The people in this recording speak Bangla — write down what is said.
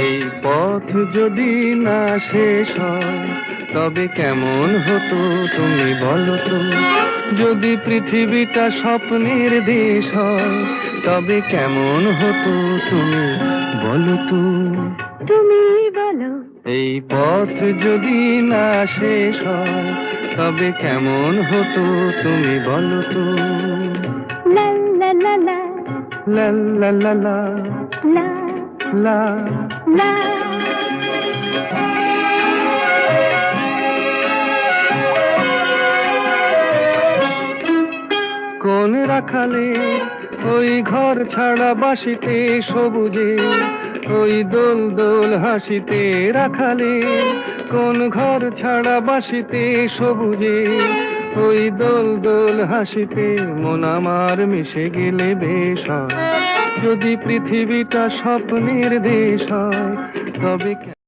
এই পথ যদি না শেষ হয় তবে কেমন হতো তুমি বলো তো। যদি পৃথিবীটা স্বপ্নের দেশ হয় তবে কেমন হতো তুমি বলো তো। তুমি বলো। এই পথ যদি না শেষ হয় তবে কেমন হতো তুমি বলো তো। লা লা লা লা লা লা লা লা লা লা। লা। কোন রাখালে ওই ঘর ছাড়া বাসিতে সবুজে, ওই দোল দোল হাসিতে রাখালে। কোন ঘর ছাড়া বাসিতে সবুজে, ওই দোল দোল হাসিতে মন আমার মিশে গেলে বেশ হয়। যদি পৃথিবীটা স্বপ্নের দেশ হয় তবে